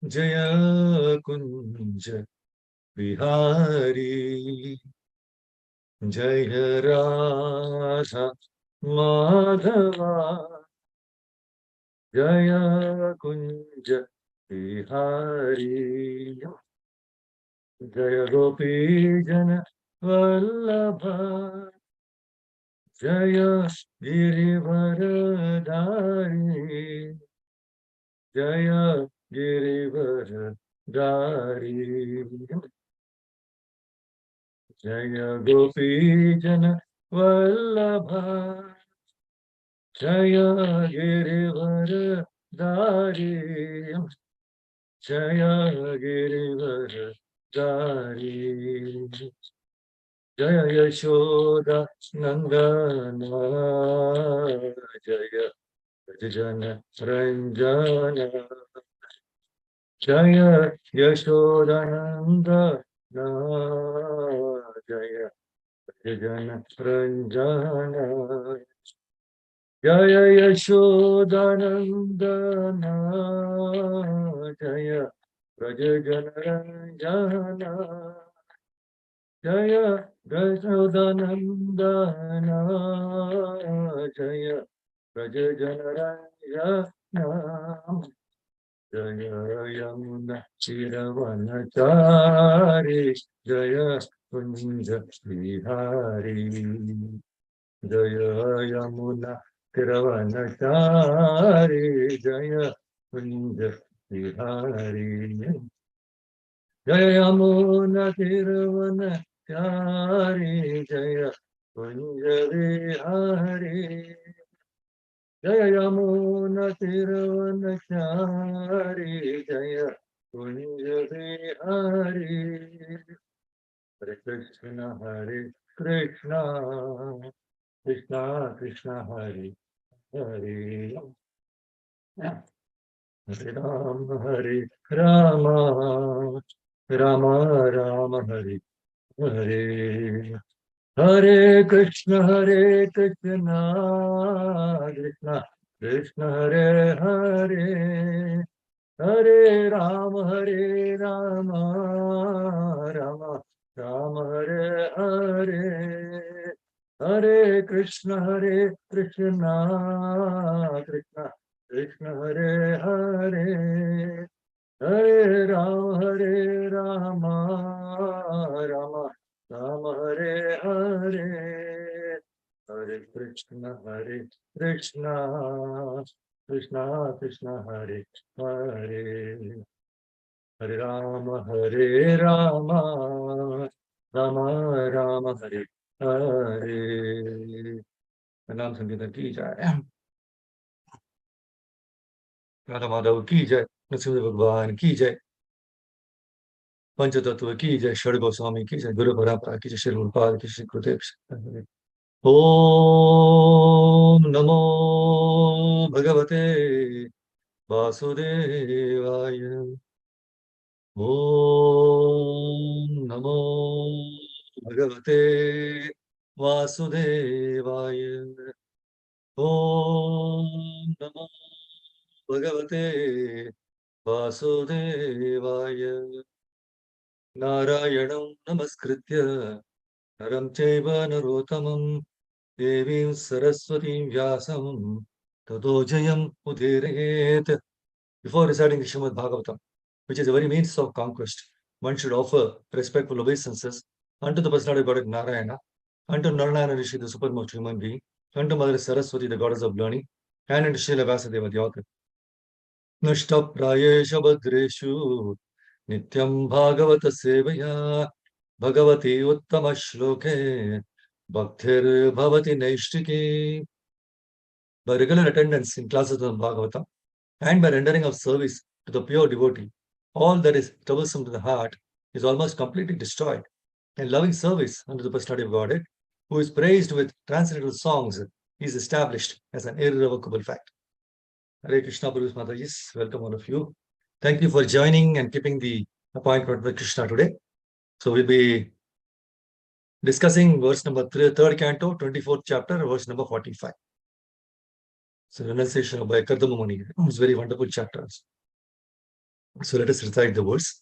जय कुंज बिहारी, जय राधा माधवा, जय कुंज बिहारी, जय गोपी जन वल्लभ, जय गिरिवरधारी, जय गिरिवरधारी, जय गोपी जन वल्लभ, जय गिरिवरधारी, जय गिरिवरधारी, जय यशोदा नंदन, जय जन रंजन, जय यशोदानंदन, जय जन रंजन, जय यशोदानंदन, जय ब्रज जन रंजन, जय यशोदानंदन, जय ब्रज जन रंजन, जय यमुना चिरवनचारी, जय कुंज बिहारी, जय यमुना चिरवनचारी, जय कुंज बिहारी, जय यमुना चिरवनचारी, जय कुंज बिहारी, जय यमुना तिरुवनचारी, जय कुंज बिहारी, हरे कृष्ण कृष्ण कृष्ण हरे हरे, हरे राम राम राम हरे हरे, हरे कृष्ण कृष्ण कृष्ण हरे हरे, हरे राम राम राम हरे हरे, हरे कृष्ण कृष्ण कृष्ण हरे हरे, हरे राम राम राम हरे हरे, हरे कृष्ण कृष्ण कृष्ण हरे हरे, हरे राम राम राम हरे हरे। नाम संकीर्तन की जाए। राधा माधव की जय, नरसिंह भगवान की जय, पंचतत्व की जय, षड गोस्वामी की जय, गुरु परंपरा की जय, श्री गुरुपाद की, श्री गुरुदेव। ओम नमो भगवते वासुदेवाय, ओम नमो भगवते वासुदेवाय, ओम नमो भगवते वासुदेवाय, नारायणं नमस्कृत्य नरं चैव नरोत्तमं, देवीं सरस्वतीं व्यासं ततो जयम् उदीरयेत्. Before reciting the Srimad Bhagavatam, which is a very means of conquest, one should offer respectful obeisances unto the personality of God Narayana, unto Narayana Rishi, the supermost human being, unto Mother Saraswati, the goddess of learning, and unto Srila Vyasadeva, the author. Nashtaprayesha Bhadreshu Nityam Bhagavata Sevaya Bhagavati Uttama Shloke Bhaktir Bhavati Naishtiki. By regular attendance in classes of Bhagavatam and by rendering of service to the pure devotee, all that is troublesome to the heart is almost completely destroyed. And loving service unto the personality of Godhead, who is praised with transcendental songs, is established as an irrevocable fact. Hare Krishna, Prabhu Mataji, welcome all of you. Thank you for joining and keeping the appointment with Krishna today. So we'll be discussing verse number 3rd canto, 24th chapter, verse number 45. So renunciation by Kardama Muni. It's very wonderful chapters. So let us recite the words.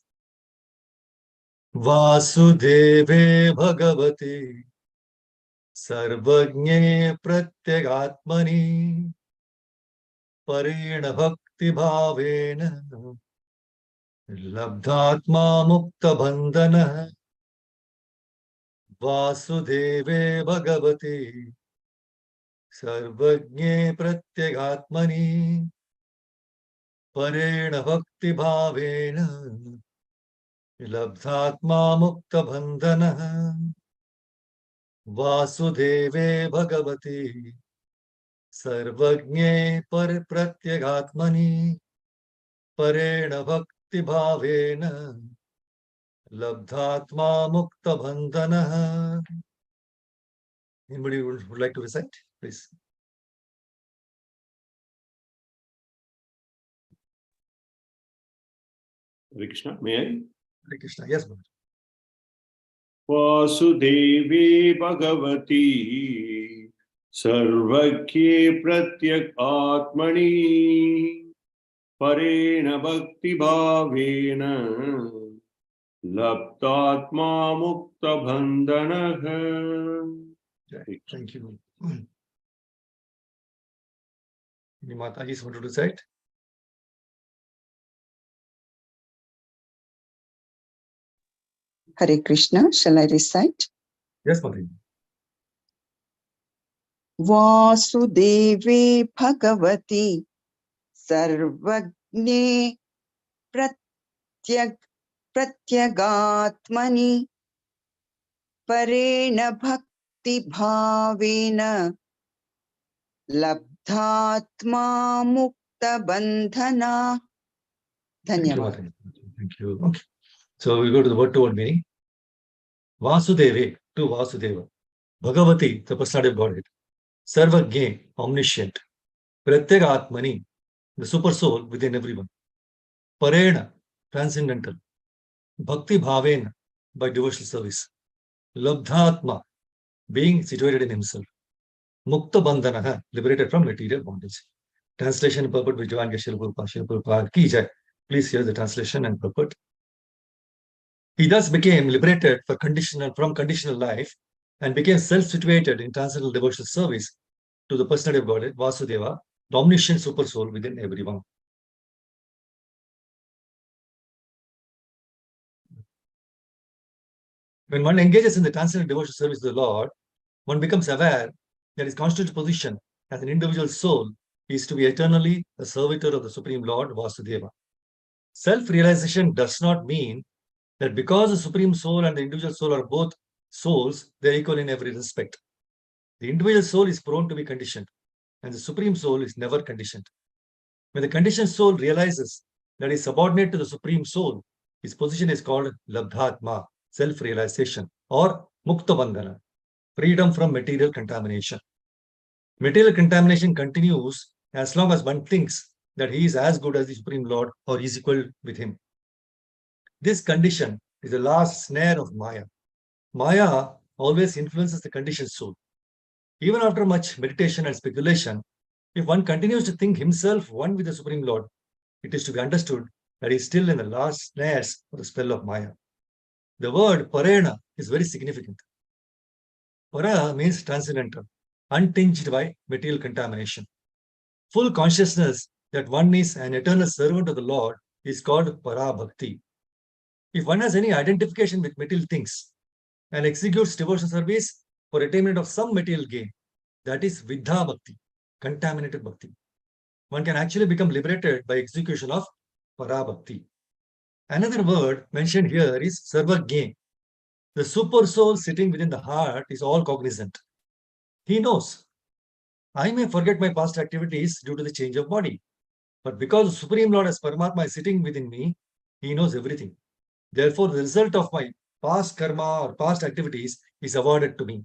Vasudeve Bhagavati Sarvajñe Pratyagatmani Parena Bhakti Bhavena Labdhatma Mukta Bandhana. Vasudeve Bhagavati Sarvajñe Pratyagatmani Parena Bhakti Bhavena Labdhatma Mukta Bandhana. Vasudeve Bhagavati Sarvajñe Pratyagatmani Parena Bhakti Bhavena Labdhatma Mukta Bandhana. Anybody would like to recite, please? Hare Krishna, may I? Hare Krishna, yes, brother. Vasudevi Bhagavati Sarvakye Pratyak Atmani Parena Bhakti Bhavena Labtatma Mukta Bandhanaha. Thank you. Any Mataji want to recite? Hare Krishna, shall I recite? Yes, Mataji. Vasudeve Bhagavati Sarvajñe Pratyagatmani Parena Bhakti Bhavena Labdhatma Mukta Bandhana. Thank you, Dhanyavad. Mataji. Thank you. Okay. So we go to the word-to-word meaning. Vasudeve, to Vasudeva. Bhagavati, the personality of Godhead. Sarvajñe, omniscient. Pratyagatmani, the super soul within everyone. Parena, transcendental. Bhakti Bhavena, by devotional service. Labdhatma, being situated in himself. Mukta Bandhanaha, liberated from material bondage. Translation and purport by Joan Geshe Prabhupada ki jai. Please hear the translation and purport. He thus became liberated from conditional life and became self-situated in transcendental devotional service to the personality of Godhead, Vasudeva, the omniscient super soul within everyone. When one engages in the transcendental devotional service to the Lord, one becomes aware that his constitutional position as an individual soul is to be eternally a servitor of the Supreme Lord, Vasudeva. Self-realization does not mean that because the Supreme Soul and the individual soul are both souls, they are equal in every respect. The individual soul is prone to be conditioned, and the Supreme Soul is never conditioned. When the conditioned soul realizes that he is subordinate to the Supreme Soul, his position is called Labdhatma, self-realization, or Mukta Bandhana, freedom from material contamination. Material contamination continues as long as one thinks that he is as good as the Supreme Lord or is equal with him. This condition is the last snare of Maya. Maya always influences the conditioned soul. Even after much meditation and speculation, if one continues to think himself one with the Supreme Lord, it is to be understood that he is still in the last snares of the spell of Maya. The word parena is very significant. Para means transcendental, untinged by material contamination. Full consciousness that one is an eternal servant of the Lord is called para bhakti. If one has any identification with material things and executes devotional service for attainment of some material gain, that is vidha bhakti, contaminated bhakti. One can actually become liberated by execution of para bhakti. Another word mentioned here is sarvajñe. The super soul sitting within the heart is all cognizant. He knows. I may forget my past activities due to the change of body, but because the Supreme Lord as Paramatma is sitting within me, he knows everything. Therefore, the result of my past karma or past activities is awarded to me.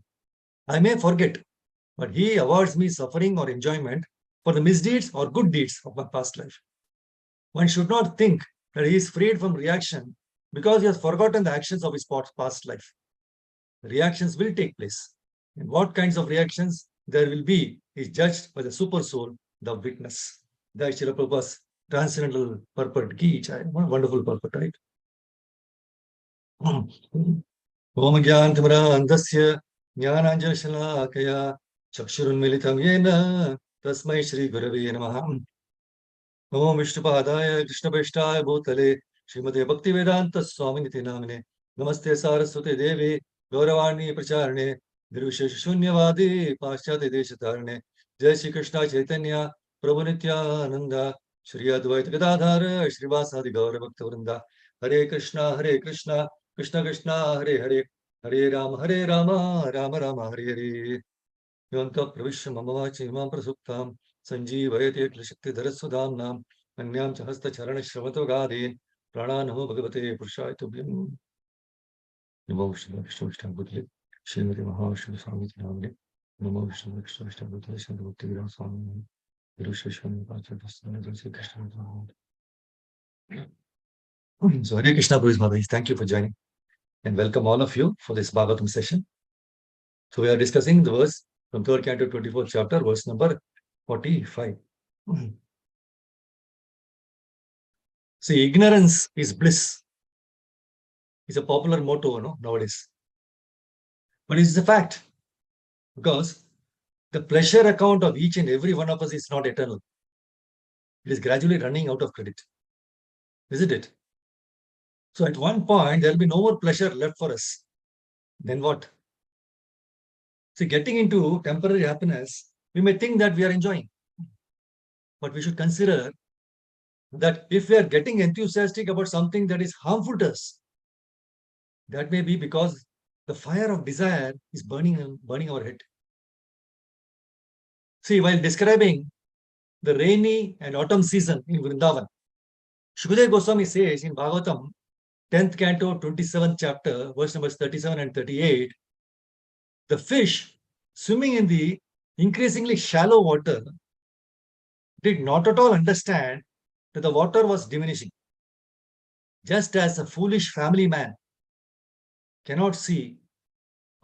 I may forget, but he awards me suffering or enjoyment for the misdeeds or good deeds of my past life. One should not think that he is freed from reaction because he has forgotten the actions of his past life. Reactions will take place. And what kinds of reactions there will be is judged by the super soul, the witness. Jai Srila Prabhupada transcendental purport, Gita. What a wonderful purport, right? Om Gyantimirandasya Jnananjana Chakshurunmilitam Yena Tasmai Shri Gurave Namaha. Om Vishnupadaya Krishna Preshthaya Bhutale Srimate Bhaktivedanta Swaminiti Namine Namaste Saraswate Devi Gauravani Pracharane Nirvishesh Shunyavadi Paschati Deshatarane Jai Shri Krishna Chaitanya Prabhu Nityananda Shri Advaita Gadadhara Srivasadi Gaura Bhakta Hare Krishna Krishna Krishna Hare Hare Hare Rama Rama Rama Hare Hare Yonta Pravishya Mamavachi Imam Prasuptam Sanjeevayate Klishakti Anyam Chahasta Charana Shravato Gadin Prananaho Bhagavate Purushaya Tubhyam Namo Vishnu Vishnu Vishnu Bhutale Srimati Mahavishnu Swami Namne Namo Vishnu Vishnu Vishnu Bhutale Srimati Bhakti Viram Swami Virushashwami Pachadasana Jai Krishna. So Hare Krishna Gurus Mataji, thank you for joining and welcome all of you for this Bhagavatam session. So we are discussing the verse from 3rd canto 24th chapter, verse number 45. See, ignorance is bliss. It's a popular motto, nowadays. But it's a fact, because the pleasure account of each and every one of us is not eternal. It is gradually running out of credit. Isn't it? So at one point, there will be no more pleasure left for us. Then what? See, getting into temporary happiness, we may think that we are enjoying. But we should consider that if we are getting enthusiastic about something that is harmful to us, that may be because the fire of desire is burning our head. See, while describing the rainy and autumn season in Vrindavan, Shukadeva Goswami says in Bhagavatam, 10th canto, 27th chapter, verse numbers 37 and 38, the fish swimming in the increasingly shallow water did not at all understand that the water was diminishing. Just as a foolish family man cannot see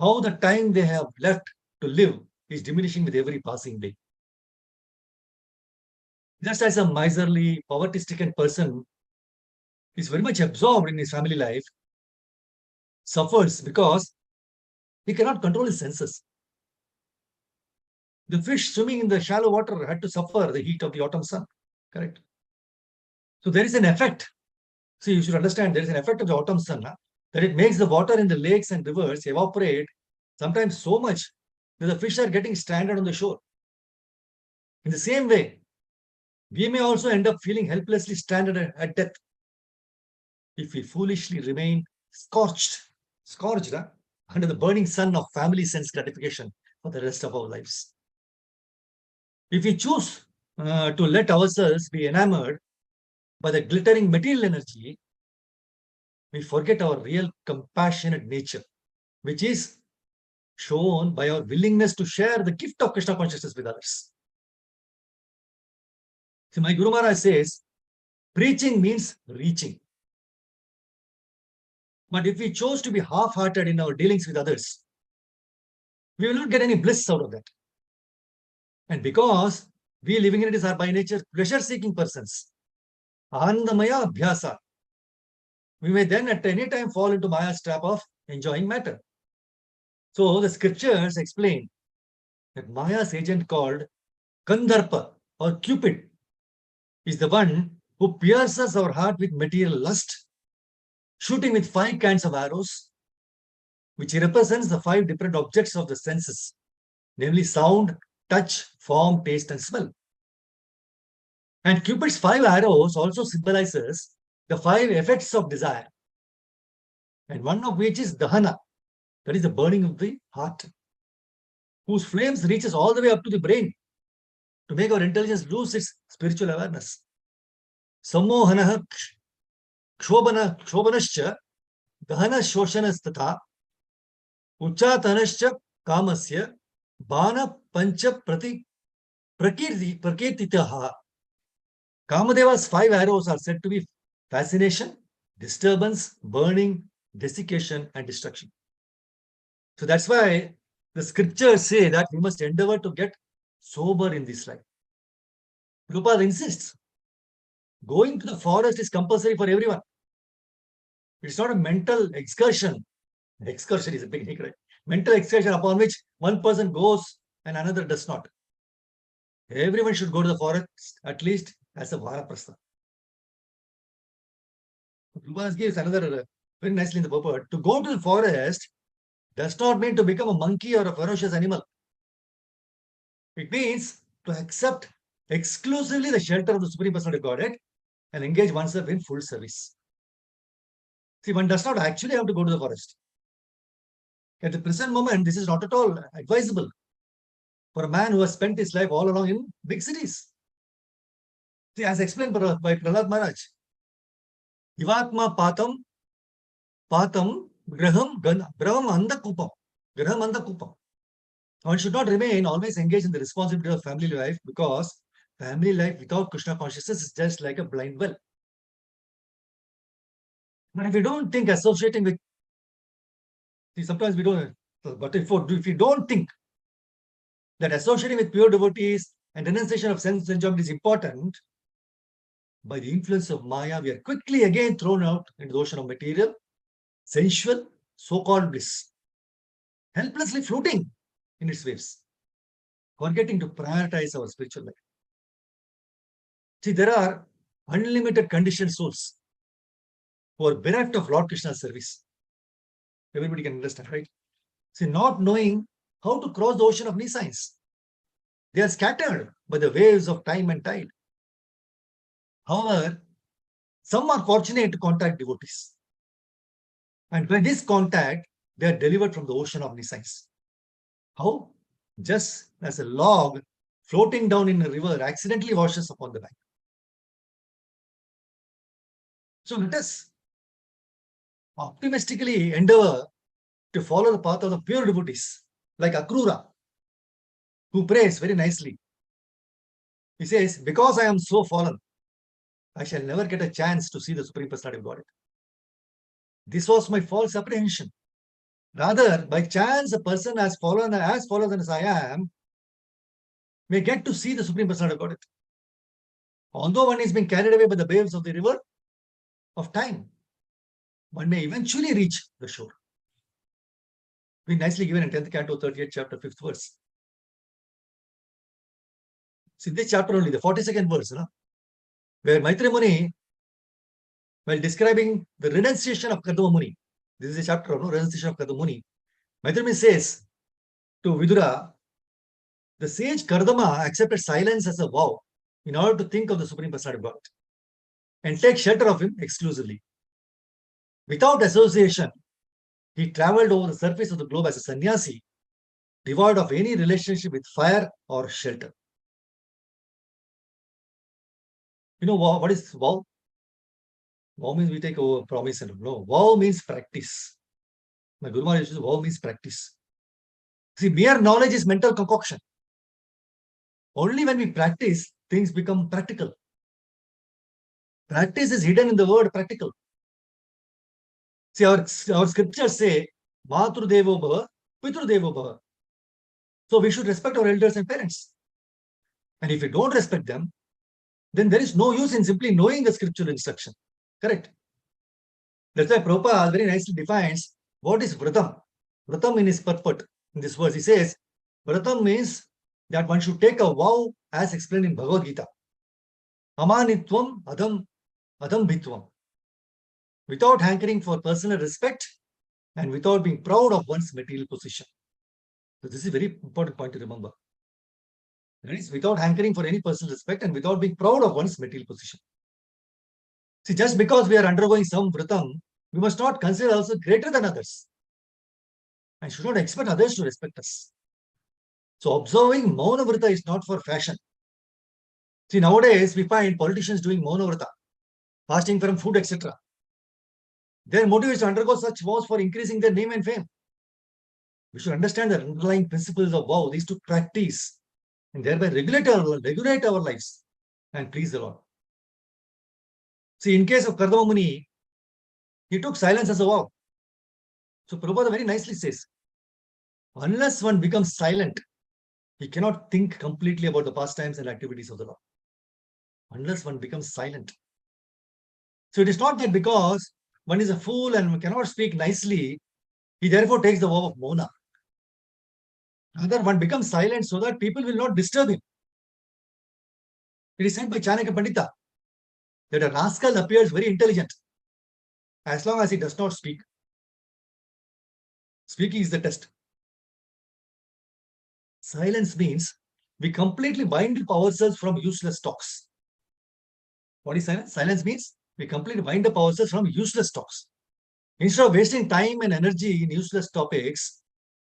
how the time they have left to live is diminishing with every passing day. Just as a miserly, poverty-stricken person is very much absorbed in his family life, suffers because he cannot control his senses. The fish swimming in the shallow water had to suffer the heat of the autumn sun. Correct. So there is an effect. See, you should understand there is an effect of the autumn sun, that it makes the water in the lakes and rivers evaporate sometimes so much that the fish are getting stranded on the shore. In the same way, we may also end up feeling helplessly stranded at death if we foolishly remain scorched under the burning sun of family sense gratification for the rest of our lives. If we choose to let ourselves be enamored by the glittering material energy, we forget our real compassionate nature, which is shown by our willingness to share the gift of Krishna consciousness with others. See, my Guru Maharaj says, preaching means reaching. But if we chose to be half-hearted in our dealings with others, we will not get any bliss out of that. And because we living in it are by nature pleasure-seeking persons, Anandamaya Abhyasa, we may then at any time fall into Maya's trap of enjoying matter. So the scriptures explain that Maya's agent called Gandharpa or Cupid is the one who pierces our heart with material lust, shooting with 5 kinds of arrows, which represents the 5 different objects of the senses, namely sound, touch, form, taste, and smell. And Cupid's 5 arrows also symbolizes the 5 effects of desire, and one of which is dahana, that is the burning of the heart, whose flames reaches all the way up to the brain to make our intelligence lose its spiritual awareness. Sammohana kshobanascha dahana shoshanastata uchatanascha kamasya bana pancha prakirtitaha. Kamadeva's 5 arrows are said to be fascination, disturbance, burning, desiccation, and destruction. So that's why the scriptures say that we must endeavor to get sober in this life. Prabhupada insists Going to the forest is compulsory for everyone. It's not a mental excursion. Excursion is a picnic, right? Mental excursion upon which one person goes and another does not. Everyone should go to the forest at least as a Vanaprastha. Prabhupada gives another very nicely in the purport. To go to the forest does not mean to become a monkey or a ferocious animal. It means to accept exclusively the shelter of the Supreme Personality of Godhead and engage oneself in full service. See, one does not actually have to go to the forest. At the present moment, this is not at all advisable for a man who has spent his life all along in big cities. See, as explained by Prahlad Maharaj, Ivatma patam graham andakupam. Graham andakupam. One should not remain always engaged in the responsibility of family life, because family life without Krishna consciousness is just like a blind well. But if we don't think associating with, see, sometimes we don't, but if we don't think that associating with pure devotees and renunciation of sense enjoyment is important, by the influence of Maya, we are quickly again thrown out into the ocean of material, sensual, so-called bliss, helplessly floating in its waves, forgetting to prioritize our spiritual life. See, there are unlimited conditioned souls who are bereft of Lord Krishna's service. Everybody can understand, right? See, not knowing how to cross the ocean of nescience. They are scattered by the waves of time and tide. However, some are fortunate to contact devotees. And by this contact, they are delivered from the ocean of nescience. How? Just as a log floating down in a river accidentally washes upon the bank. So let us optimistically endeavor to follow the path of the pure devotees, like Akrura, who prays very nicely. He says, because I am so fallen, I shall never get a chance to see the Supreme Personality of Godhead. This was my false apprehension. Rather, by chance, a person as fallen as I am may get to see the Supreme Personality of Godhead. Although one is being carried away by the waves of the river of time, one may eventually reach the shore. Be nicely given in 10th canto, 38th chapter, 5th verse. See, this chapter only, the 42nd verse, where Maitreya Muni, while describing the renunciation of Kardama Muni, this is a chapter of renunciation of Kardama Muni, Maitreya Muni says to Vidura, the sage Kardama accepted silence as a vow in order to think of the Supreme Personality of God and take shelter of him exclusively. Without association, he traveled over the surface of the globe as a sannyasi, devoid of any relationship with fire or shelter. You know what is vow? Vow means we take a promise and no. Vow means practice. My Guru Maharaj says vow means practice. See, mere knowledge is mental concoction. Only when we practice, things become practical. Practice is hidden in the word practical. See, our scriptures say, Matru Devo Bhava, Pitru Devo Bhava. So we should respect our elders and parents. And if we don't respect them, then there is no use in simply knowing the scriptural instruction. Correct? That's why Prabhupada very nicely defines what is Vratam. Vratam in his purport in this verse. He says, Vratam means that one should take a vow as explained in Bhagavad Gita. Amanitvam Adam Bhitvam. Without hankering for personal respect and without being proud of one's material position. So this is a very important point to remember. That is, without hankering for any personal respect and without being proud of one's material position. See, just because we are undergoing some vratam, we must not consider ourselves greater than others and should not expect others to respect us. So observing Mauna Vrata is not for fashion. See, nowadays we find politicians doing Mauna Vrata, fasting from food, etc. Their motive is to undergo such vows for increasing their name and fame. We should understand the underlying principles of vow, these to practice and thereby regulate our lives and please the Lord. See, in case of Kardama Muni, he took silence as a vow. So Prabhupada very nicely says, unless one becomes silent, he cannot think completely about the pastimes and activities of the Lord. Unless one becomes silent. So it is not that because one is a fool and cannot speak nicely, he therefore takes the vow of Mona. Rather, one becomes silent so that people will not disturb him. It is said by Chanakya Pandita that a rascal appears very intelligent as long as he does not speak. Speaking is the test. Silence means we completely wind up ourselves from useless talks. What is silence? Silence means we completely wind up ourselves from useless talks. Instead of wasting time and energy in useless topics,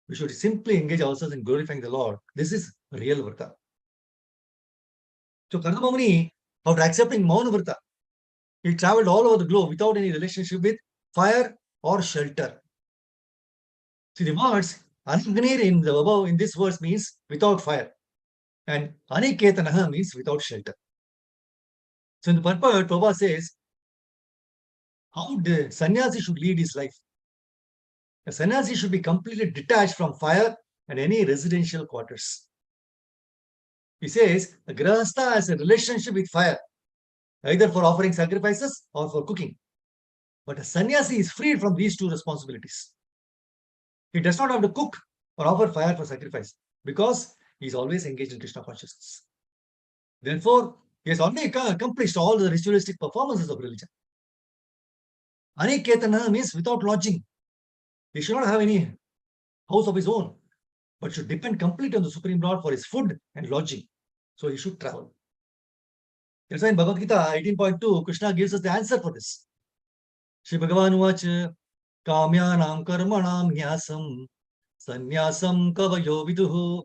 we should simply engage ourselves in glorifying the Lord. This is real Vrta. So Karna Muni, after accepting Mauna Vrta, he traveled all over the globe without any relationship with fire or shelter. See, the words Anagnir in the above in this verse means without fire, and Aniketanaha means without shelter. So in the purport, Prabhupada says how the sannyasi should lead his life. A sannyasi should be completely detached from fire and any residential quarters. He says a grahastha has a relationship with fire, either for offering sacrifices or for cooking. But a sannyasi is freed from these two responsibilities. He does not have to cook or offer fire for sacrifice because he is always engaged in Krishna consciousness. Therefore, he has already accomplished all the ritualistic performances of religion. Aniketana means without lodging. He should not have any house of his own, but should depend completely on the Supreme Lord for his food and lodging. So he should travel. That's why in Bhagavad Gita 18.2, Krishna gives us the answer for this. Shri Bhagavan Uvacha Kamyanam Karmanam Nyasam Sanyasam Kavayo Viduhu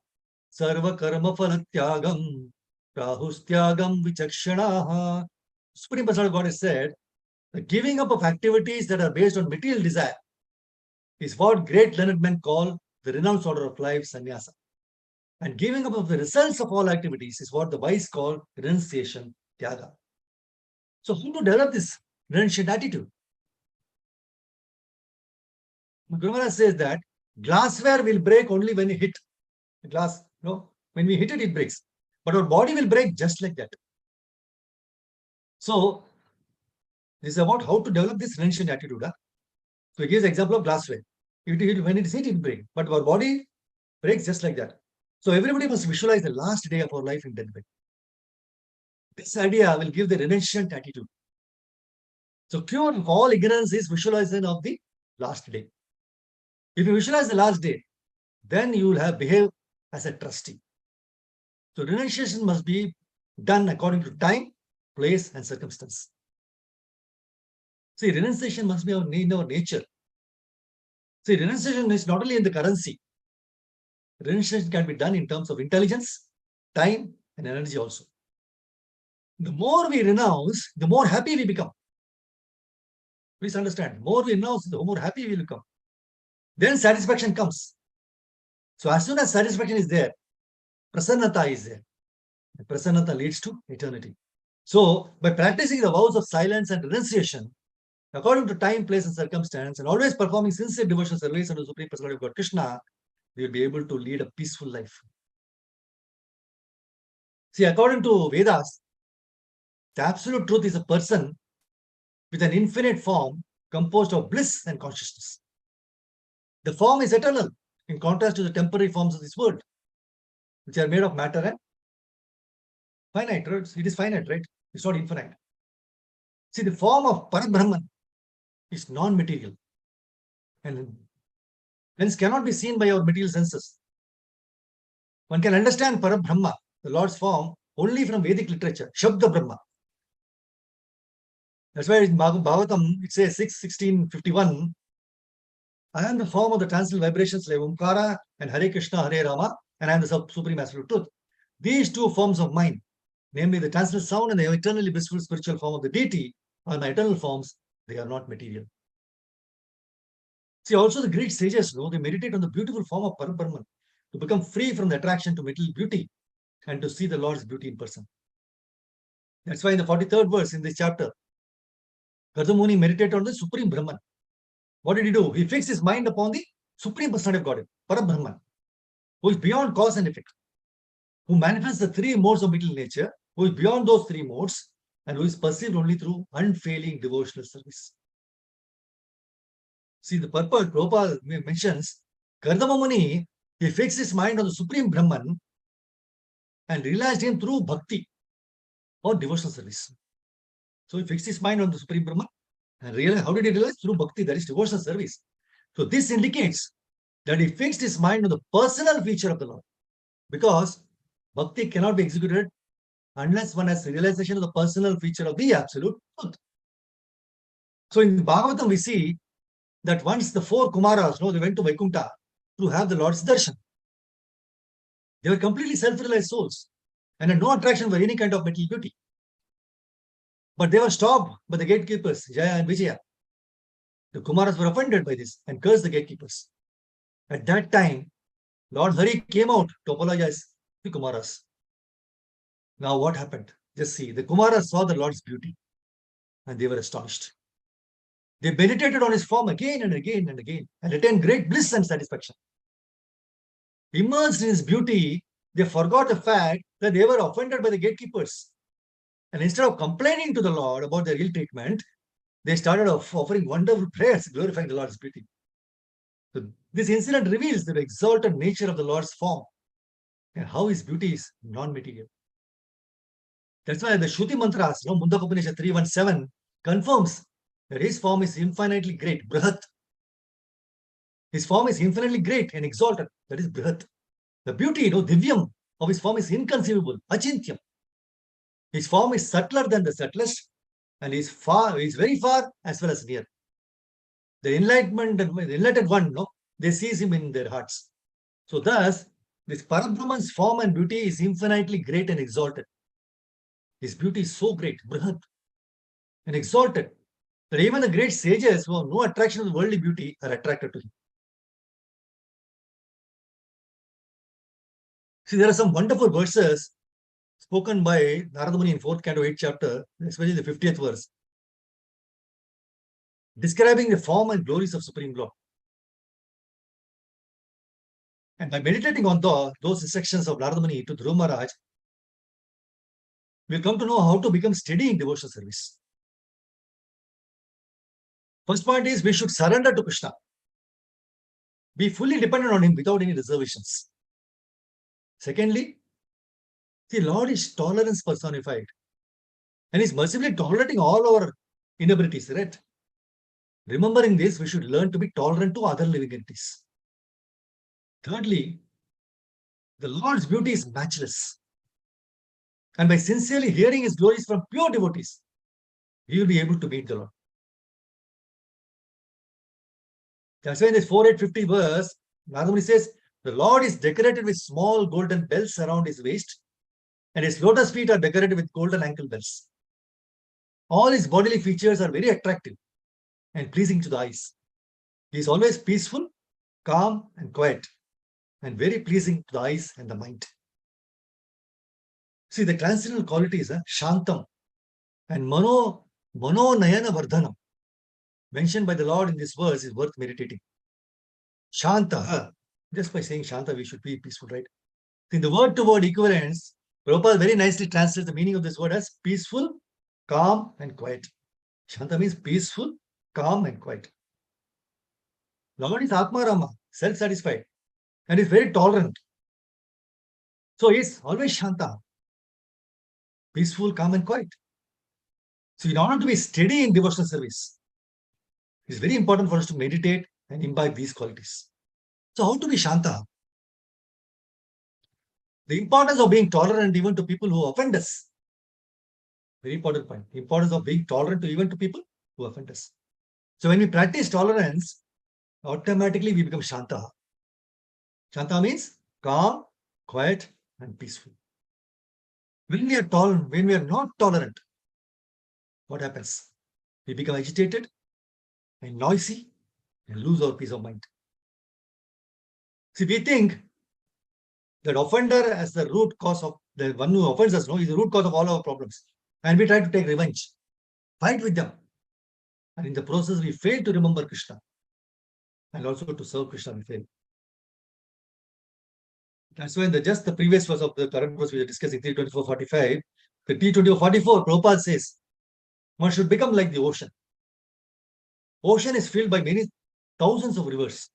Sarva Karma Phalatyagam Rahustyagam Vichakshanaha. Supreme Personality of God has said, the giving up of activities that are based on material desire is what great learned men call the renounced order of life, sannyasa. And giving up of the results of all activities is what the wise call renunciation, tyaga. So how to develop this renunciant attitude? Guru Maharaj says that glassware will break only when you hit the glass. No, when we hit it, it breaks. But our body will break just like that. So this is about how to develop this renunciant attitude. Huh? So he gives the example of glassware. When it is hit, it breaks. But our body breaks just like that. So everybody must visualize the last day of our life in death bed. This idea will give the renunciant attitude. So cure of all ignorance is visualization of the last day. If you visualize the last day, then you will have behave as a trustee. So renunciation must be done according to time, place, and circumstance. See, renunciation must be in our nature. See, renunciation is not only in the currency. Renunciation can be done in terms of intelligence, time, and energy also. The more we renounce, the more happy we become. Please understand, the more we renounce, the more happy we become. Then satisfaction comes. So as soon as satisfaction is there, prasannata is there. And prasannata leads to eternity. So by practicing the vows of silence and renunciation, according to time, place, and circumstance, and always performing sincere devotional service under the Supreme Personality of God, Krishna, we will be able to lead a peaceful life. See, according to Vedas, the absolute truth is a person with an infinite form composed of bliss and consciousness. The form is eternal, in contrast to the temporary forms of this world, which are made of matter and finite. Right? It is finite, right? It's not infinite. See, the form of Parabrahman is non-material and hence cannot be seen by our material senses. One can understand Parabrahma, the Lord's form, only from Vedic literature, Shabda Brahma. That's why in Bhagavatam, it says 6:16:51, I am the form of the transcendental vibrations like Omkara and Hare Krishna, Hare Rama, and I am the Supreme Absolute Truth. These two forms of mine, namely the transcendental sound and the eternally blissful spiritual form of the deity, are my eternal forms. They are not material. See, also the great sages, they meditate on the beautiful form of Parabrahman to become free from the attraction to material beauty and to see the Lord's beauty in person. That's why in the 43rd verse in this chapter, Gardamuni meditated on the Supreme Brahman. What did he do? He fixed his mind upon the Supreme Personality of God, Parabrahman, who is beyond cause and effect, who manifests the three modes of material nature, who is beyond those three modes, and who is perceived only through unfailing devotional service. See, the purport Prabhupada mentions, Kardama Muni, he fixed his mind on the Supreme Brahman and realized him through bhakti or devotional service. So he fixed his mind on the Supreme Brahman and realized, how did he realize? Through bhakti, that is devotional service. So this indicates that he fixed his mind on the personal feature of the Lord, because bhakti cannot be executed unless one has realization of the personal feature of the absolute truth. So in Bhagavatam, we see that once the four Kumaras, they went to Vaikuntha to have the Lord's darshan. They were completely self-realized souls and had no attraction for any kind of material beauty. But they were stopped by the gatekeepers, Jaya and Vijaya. The Kumaras were offended by this and cursed the gatekeepers. At that time, Lord Hari came out to apologize to the Kumaras. Now what happened? Just see, the Kumaras saw the Lord's beauty and they were astonished. They meditated on his form again and again and again and attained great bliss and satisfaction. Immersed in his beauty, they forgot the fact that they were offended by the gatekeepers. And instead of complaining to the Lord about their ill treatment, they started offering wonderful prayers, glorifying the Lord's beauty. So this incident reveals the exalted nature of the Lord's form and how his beauty is non-material. That's why the Shruti mantras, Mundaka Upanishad 317, confirms that his form is infinitely great, Brihat. His form is infinitely great and exalted, that is Brihat. The beauty, Divyam, of his form is inconceivable, Achintyam. His form is subtler than the subtlest, and is very far as well as near. The enlightened one, they seize him in their hearts. So thus, this Parabrahman's form and beauty is infinitely great and exalted. His beauty is so great, Brihat, and exalted, that even the great sages who have no attraction to worldly beauty are attracted to him. See, there are some wonderful verses spoken by Narada Muni in 4th canto, 8th chapter, especially the 50th verse, describing the form and glories of Supreme Lord. And by meditating on those instructions of Narada Muni to Dhruva Maharaj, we'll come to know how to become steady in devotional service. First point is, we should surrender to Krishna. Be fully dependent on him without any reservations. Secondly, the Lord is tolerance personified. And he's mercifully tolerating all our inabilities, right? Remembering this, we should learn to be tolerant to other living entities. Thirdly, the Lord's beauty is matchless. And by sincerely hearing his glories from pure devotees, we will be able to meet the Lord. That's why in this 4850 verse, Narada Muni says, the Lord is decorated with small golden bells around his waist, and his lotus feet are decorated with golden ankle bells. All his bodily features are very attractive and pleasing to the eyes. He is always peaceful, calm, and quiet, and very pleasing to the eyes and the mind. See, the transcendental qualities, Shantam and Mano Nayana Vardhanam, mentioned by the Lord in this verse, is worth meditating. Shanta, just by saying Shanta, we should be peaceful, right? In the word-to-word equivalence, Prabhupada very nicely translates the meaning of this word as peaceful, calm, and quiet. Shanta means peaceful, calm, and quiet. Lord is Atma Rama, self-satisfied, and is very tolerant. So he is always Shanta, peaceful, calm, and quiet. So in order to be steady in devotional service, it's very important for us to meditate and imbibe these qualities. So how to be Shanta? The importance of being tolerant even to people who offend us. Very important point. The importance of being tolerant even to people who offend us. So when we practice tolerance, automatically we become Shanta. Shanta means calm, quiet, and peaceful. When we are not tolerant, what happens? We become agitated and noisy and lose our peace of mind. See, we think that offender as the root cause of the one who offends us, is the root cause of all our problems. And we try to take revenge, fight with them. And in the process, we fail to remember Krishna. And also to serve Krishna, we fail. That's why in just the previous verse of the current verse we are discussing, 324:45, The T2044, Prabhupada says, one should become like the ocean. Ocean is filled by many thousands of rivers,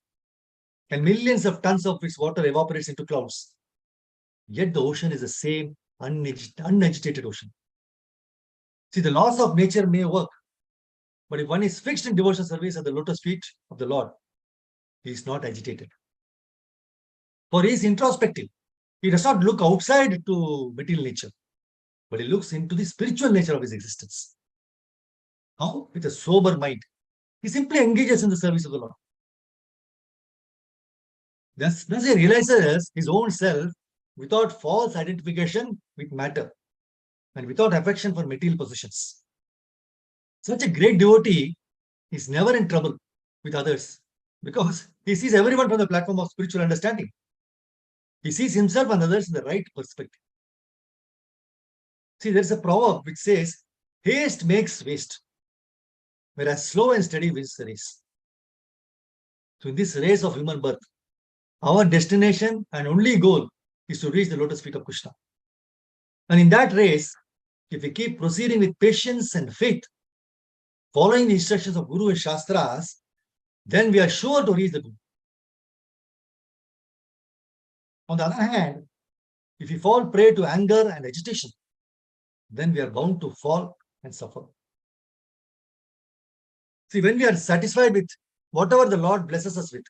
and millions of tons of its water evaporates into clouds. Yet the ocean is the same unagitated ocean. See, the laws of nature may work, but if one is fixed in devotional service at the lotus feet of the Lord, he is not agitated. For he is introspective. He does not look outside to material nature, but he looks into the spiritual nature of his existence. How? With a sober mind. He simply engages in the service of the Lord. Thus he realizes his own self without false identification with matter and without affection for material possessions. Such a great devotee is never in trouble with others because he sees everyone from the platform of spiritual understanding. He sees himself and others in the right perspective. See, there's a proverb which says, haste makes waste, whereas slow and steady wins the race. So in this race of human birth, our destination and only goal is to reach the lotus feet of Krishna. And in that race, if we keep proceeding with patience and faith, following the instructions of Guru and Shastras, then we are sure to reach the goal. On the other hand, if we fall prey to anger and agitation, then we are bound to fall and suffer. See, when we are satisfied with whatever the Lord blesses us with,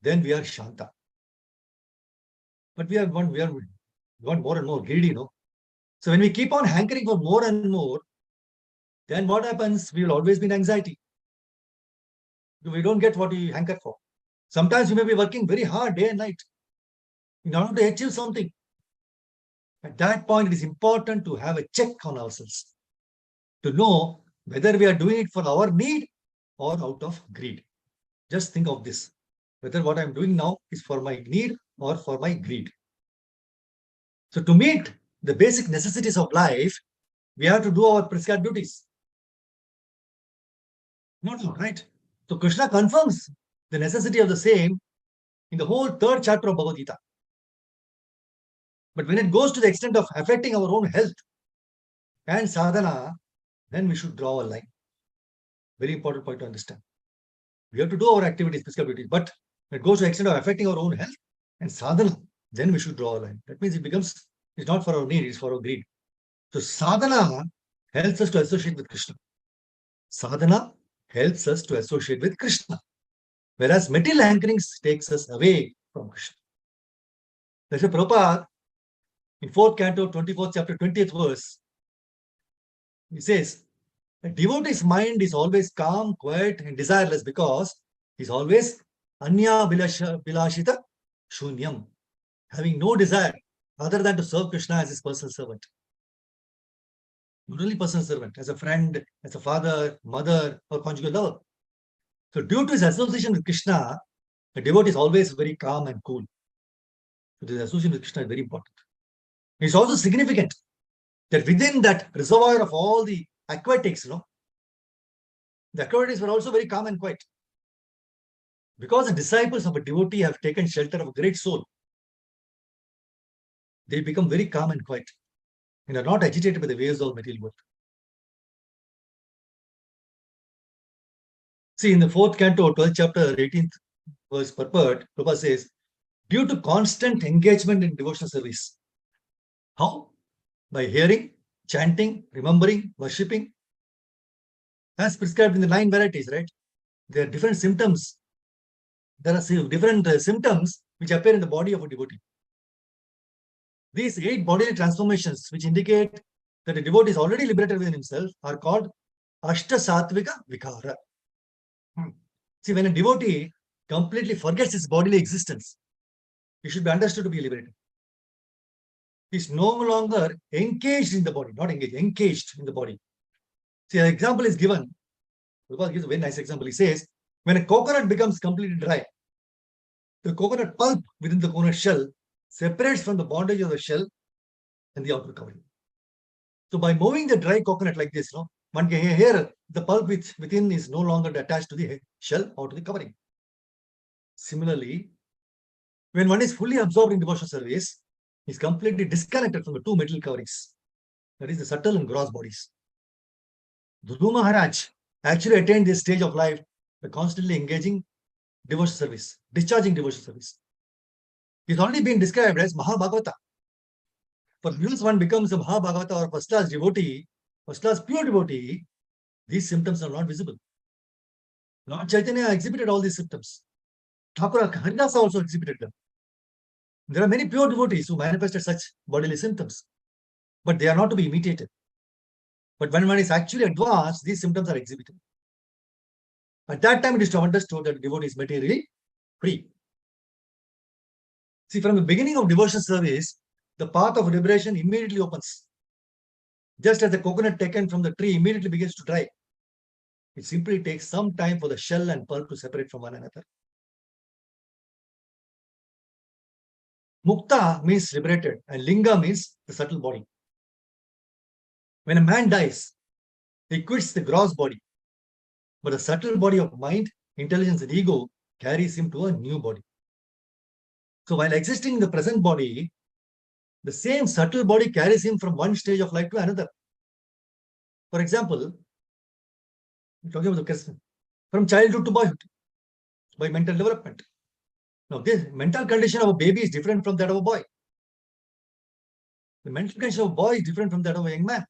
then we are Shanta. But we want more and more greedy, So when we keep on hankering for more and more, then what happens? We will always be in anxiety. We don't get what we hanker for. Sometimes we may be working very hard day and night in order to achieve something. At that point, it is important to have a check on ourselves, to know whether we are doing it for our need or out of greed. Just think of this, whether what I'm doing now is for my need or for my greed. So to meet the basic necessities of life, we have to do our prescribed duties. No, right? So Krishna confirms the necessity of the same in the whole 3rd chapter of Bhagavad Gita. But when it goes to the extent of affecting our own health and sadhana, then we should draw a line. Very important point to understand. We have to do our activities, prescribed duties, but when it goes to the extent of affecting our own health and sadhana, then we should draw a line. That means it's not for our need, it's for our greed. So sadhana helps us to associate with Krishna. Sadhana helps us to associate with Krishna, whereas material hankerings takes us away from Krishna. That's why Prabhupada, in 4th canto, 24th chapter, 20th verse, he says, a devotee's mind is always calm, quiet, and desireless because he's always anya bilashita shunyam, having no desire other than to serve Krishna as his personal servant. Not only personal servant, as a friend, as a father, mother, or conjugal lover. So due to his association with Krishna, the devotee is always very calm and cool. So this association with Krishna is very important. It's also significant that within that reservoir of all the aquatics, the aquatics were also very calm and quiet. Because the disciples of a devotee have taken shelter of a great soul, they become very calm and quiet and are not agitated by the waves of material world. See, in the 4th canto, 12th chapter, 18th verse purport, Prabhupada says, due to constant engagement in devotional service. How? By hearing, chanting, remembering, worshipping, as prescribed in the 9 varieties, right? There are different symptoms. There are different symptoms which appear in the body of a devotee. These 8 bodily transformations, which indicate that a devotee is already liberated within himself, are called Ashta Sattvika Vikara. See, when a devotee completely forgets his bodily existence, he should be understood to be liberated. He is no longer engaged in the body, not engaged, engaged in the body. See, an example is given. Prabhupada gives a very nice example. He says, when a coconut becomes completely dry, the coconut pulp within the coconut shell separates from the bondage of the shell and the outer covering. So by moving the dry coconut like this, one can hear the pulp within is no longer attached to the shell or to the covering. Similarly, when one is fully absorbed in devotional service, he is completely disconnected from the 2 material coverings. That is the subtle and gross bodies. Dhruva Maharaj actually attained this stage of life by constantly engaging devotional service, discharging devotional service. He's already been described as Mahabhagavata. For once one becomes a Mahabhagavata or first class devotee, first class pure devotee, these symptoms are not visible. Lord Chaitanya exhibited all these symptoms. Thakur Haridasa also exhibited them. There are many pure devotees who manifested such bodily symptoms, but they are not to be imitated. But when one is actually advanced, these symptoms are exhibited. At that time, it is to understood that the devotee is materially free. See, from the beginning of devotional service, the path of liberation immediately opens. Just as the coconut taken from the tree immediately begins to dry, it simply takes some time for the shell and pulp to separate from one another. Mukta means liberated, and linga means the subtle body. When a man dies, he quits the gross body, but the subtle body of mind, intelligence, and ego carries him to a new body. So while existing in the present body, the same subtle body carries him from one stage of life to another. For example, we're talking about the question from childhood to boyhood by mental development. Now, this mental condition of a baby is different from that of a boy. The mental condition of a boy is different from that of a young man.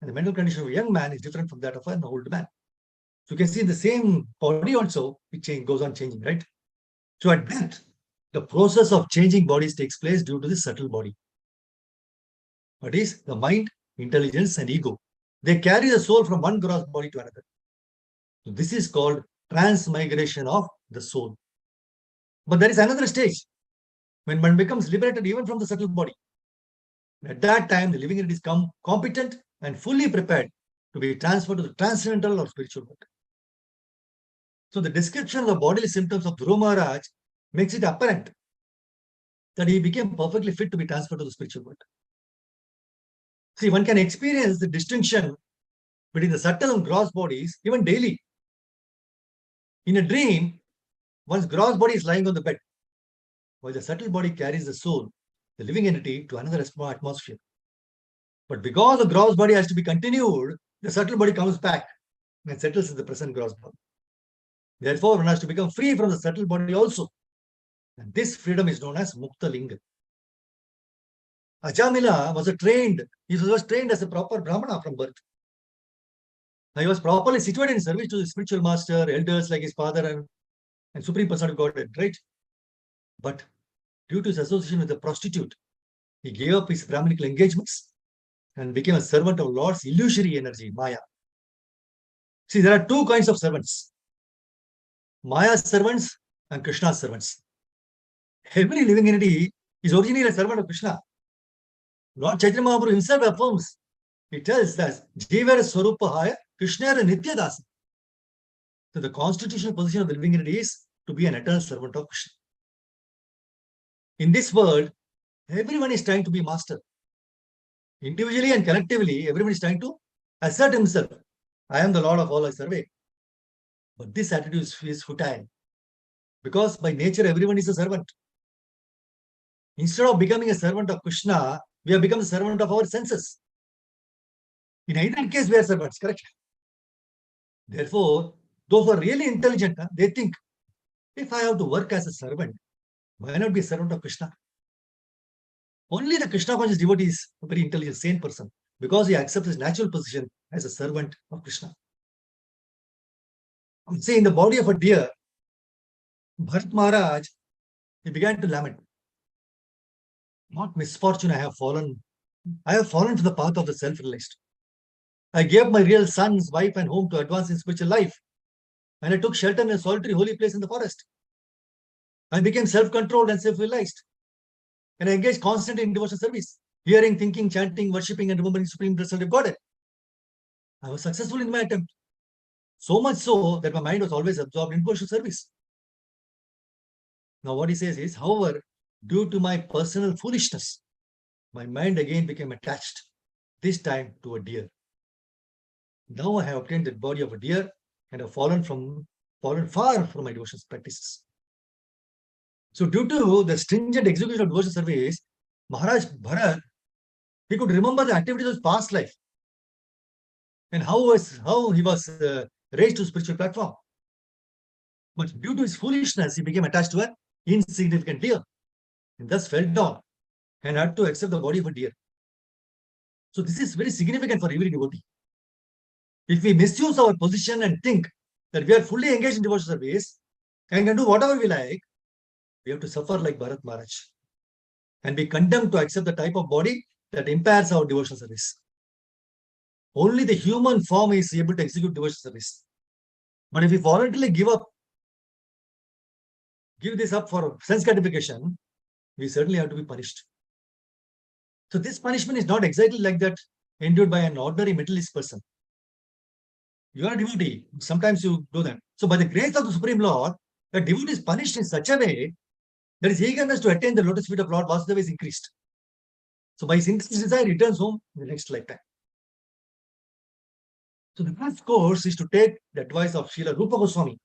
And the mental condition of a young man is different from that of an old man. So you can see the same body also, it goes on changing, right? So at death, the process of changing bodies takes place due to the subtle body. That is the mind, intelligence, and ego. They carry the soul from one gross body to another. So this is called transmigration of the soul. But there is another stage when one becomes liberated even from the subtle body. At that time, the living entity is competent and fully prepared to be transferred to the transcendental or spiritual world. So the description of the bodily symptoms of Dhruva Maharaj makes it apparent that he became perfectly fit to be transferred to the spiritual world. See, one can experience the distinction between the subtle and gross bodies even daily. In a dream, one's gross body is lying on the bed, while the subtle body carries the soul, the living entity, to another atmosphere. But because the gross body has to be continued, the subtle body comes back and settles in the present gross body. Therefore, one has to become free from the subtle body also. And this freedom is known as Mukta Linga. Ajamila was trained as a proper Brahmana from birth. Now, he was properly situated in service to the spiritual master, elders like his father and Supreme Person of Godhead, right? But due to his association with a prostitute, he gave up his Brahminical engagements and became a servant of Lord's illusory energy, Maya. See, there are two kinds of servants: Maya's servants and Krishna's servants. Every living entity is originally a servant of Krishna. Lord Chaitanya Mahaprabhu himself affirms, he tells that Jivara Swarupahaya Krishna Nitya Dasa. So the constitutional position of the living entity is to be an eternal servant of Krishna. In this world, everyone is trying to be master. Individually and collectively, everyone is trying to assert himself. I am the Lord of all, I survey. But this attitude is futile, because by nature, everyone is a servant. Instead of becoming a servant of Krishna, we have become a servant of our senses. In either case, we are servants, correct? Therefore, those who are really intelligent, they think, if I have to work as a servant, why not be a servant of Krishna? Only the Krishna conscious devotee is a very intelligent, sane person, because he accepts his natural position as a servant of Krishna. Say, in the body of a deer, Bharat Maharaj, he began to lament. What misfortune I have fallen. I have fallen to the path of the self-realized. I gave my real sons, wife, and home to advance in spiritual life. And I took shelter in a solitary holy place in the forest. I became self-controlled and self-realized. And I engaged constantly in devotional service, hearing, thinking, chanting, worshipping, and remembering Supreme Personality of Godhead. I was successful in my attempt. So much so that my mind was always absorbed in devotional service. Now what he says is, however, due to my personal foolishness, my mind again became attached, this time to a deer. Now I have obtained the body of a deer and have fallen far from my devotional practices. So due to the stringent execution of devotional service, Maharaj Bharat He could remember the activities of his past life and how he was raised to spiritual platform. But due to his foolishness, he became attached to an insignificant deer and thus fell down and had to accept the body of a deer. So this is very significant for every devotee. If we misuse our position and think that we are fully engaged in devotional service and can do whatever we like, we have to suffer like Bharat Maharaj and be condemned to accept the type of body that impairs our devotional service. Only the human form is able to execute devotional service. But if we voluntarily give this up for sense gratification, we certainly have to be punished. So this punishment is not exactly like that endured by an ordinary materialist person. You are a devotee. Sometimes you do that. So by the grace of the Supreme Lord, the devotee is punished in such a way that his eagerness to attain the lotus feet of Lord Vasudeva is increased. So by his intense desire, he returns home in the next lifetime. So the first course is to take the advice of Srila Rupa Goswami.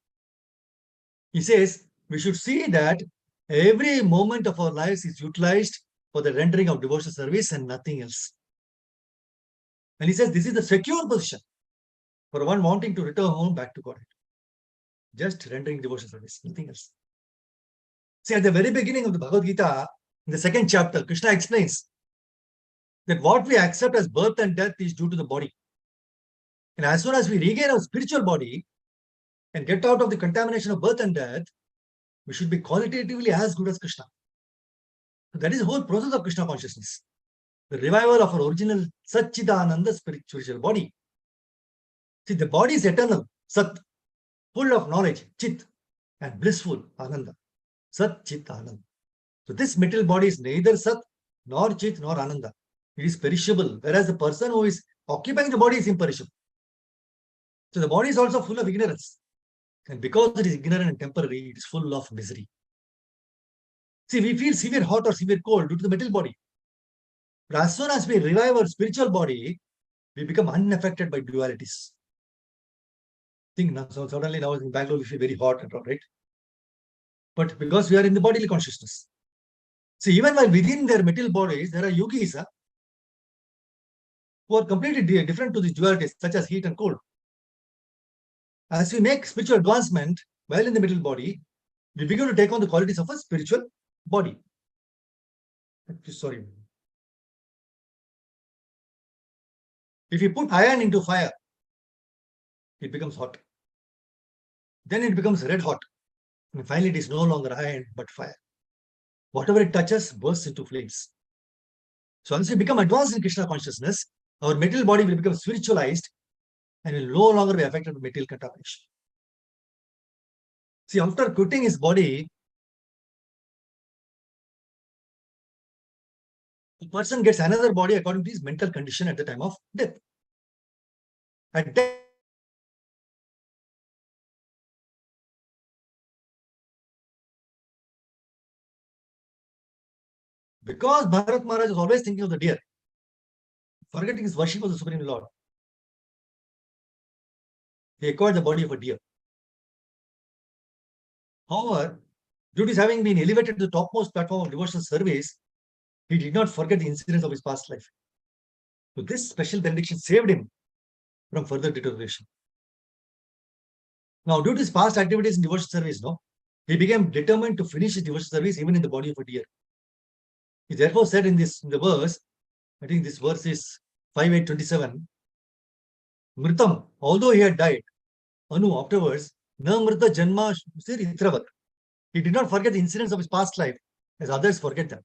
He says, we should see that every moment of our lives is utilized for the rendering of devotional service and nothing else. And he says, this is the secure position for one wanting to return home back to Godhead. Just rendering devotional service, nothing else. See, at the very beginning of the Bhagavad Gita, in the second chapter, Krishna explains that what we accept as birth and death is due to the body. And as soon as we regain our spiritual body and get out of the contamination of birth and death, we should be qualitatively as good as Krishna. So that is the whole process of Krishna consciousness. The revival of our original Satchidananda spiritual body. See, the body is eternal, Sat, full of knowledge, Chit, and blissful, Ananda. Sat, Chit, Ananda. So this material body is neither Sat, nor Chit, nor Ananda. It is perishable, whereas the person who is occupying the body is imperishable. So the body is also full of ignorance. And because it is ignorant and temporary, it is full of misery. See, we feel severe hot or severe cold due to the material body. But as soon as we revive our spiritual body, we become unaffected by dualities. Think now, so suddenly now in Bangalore we feel very hot and all, right? But because we are in the bodily consciousness. See, even while within their material bodies, there are yogis who are completely different to these dualities, such as heat and cold. As we make spiritual advancement while in the material body, we begin to take on the qualities of a spiritual body. Sorry. If you put iron into fire, it becomes hot. Then it becomes red hot. And finally, it is no longer iron, but fire. Whatever it touches bursts into flames. So once we become advanced in Krishna consciousness, our material body will become spiritualized and will no longer be affected by material contamination. See, after quitting his body, the person gets another body according to his mental condition at the time of death. At death, because Bharat Maharaj is always thinking of the deer, forgetting his worship of the Supreme Lord, he acquired the body of a deer. However, due to his having been elevated to the topmost platform of devotional service, he did not forget the incidents of his past life. So this special benediction saved him from further deterioration. Now, due to his past activities in devotional service, he became determined to finish his devotional service even in the body of a deer. He therefore said in the verse, I think this verse is 5:8:27, Mritam, although he had died, Anu afterwards, Na Mrita Janma Sir Itravat. He did not forget the incidents of his past life as others forget them.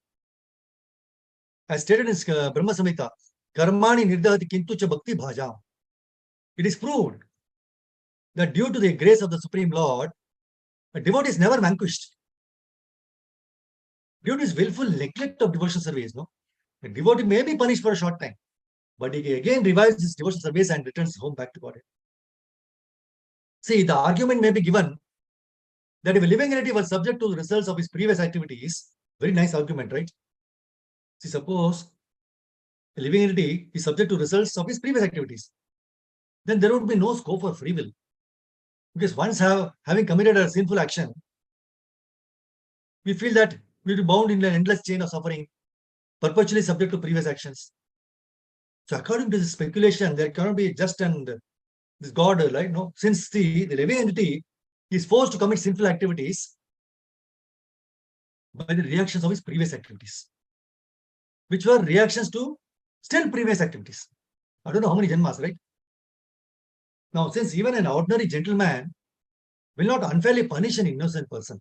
As stated in Brahma Samhita, Karmani Nirdahati Kintucha Bhakti Bhajam. It is proved that due to the grace of the Supreme Lord, a devotee is never vanquished. Due to his willful neglect of devotional service, a devotee may be punished for a short time, but he again revives his devotional service and returns home back to Godhead. See, the argument may be given that if a living entity was subject to the results of his previous activities, very nice argument, right? See, suppose a living entity is subject to results of his previous activities, then there would be no scope for free will. Because once having committed a sinful action, we feel that we will be bound in an endless chain of suffering, perpetually subject to previous actions. So according to the speculation, there cannot be just and this God, right? No, since the living entity is forced to commit sinful activities by the reactions of his previous activities, which were reactions to still previous activities. I don't know how many janmas, right? Now, since even an ordinary gentleman will not unfairly punish an innocent person,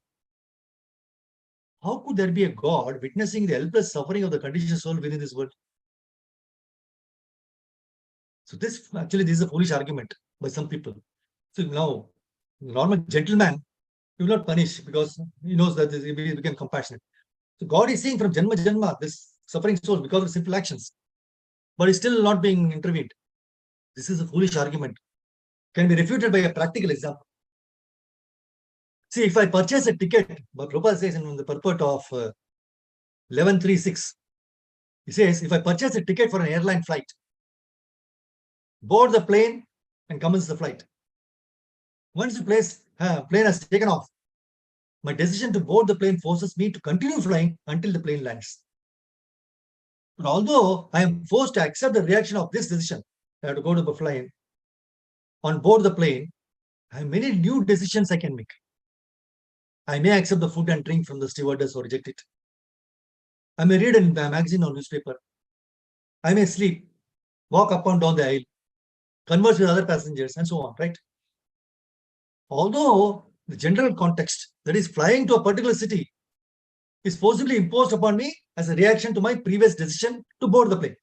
how could there be a God witnessing the helpless suffering of the conditioned soul within this world? So this is a foolish argument by some people. So now, normal gentleman will not punish because he knows that he became compassionate. So God is seeing from Janma, this suffering soul because of simple actions, but is still not being intervened. This is a foolish argument. Can be refuted by a practical example. See, if I purchase a ticket, but Prabhupada says in the purport of 1136, he says, if I purchase a ticket for an airline flight, board the plane and commence the flight. Once the plane has taken off, my decision to board the plane forces me to continue flying until the plane lands. But although I am forced to accept the reaction of this decision, I have to go to the plane, on board the plane, I have many new decisions I can make. I may accept the food and drink from the stewardess or reject it. I may read a magazine or newspaper. I may sleep, walk up and down the aisle, converse with other passengers, and so on, right? Although the general context, that is flying to a particular city, is forcibly imposed upon me as a reaction to my previous decision to board the plane.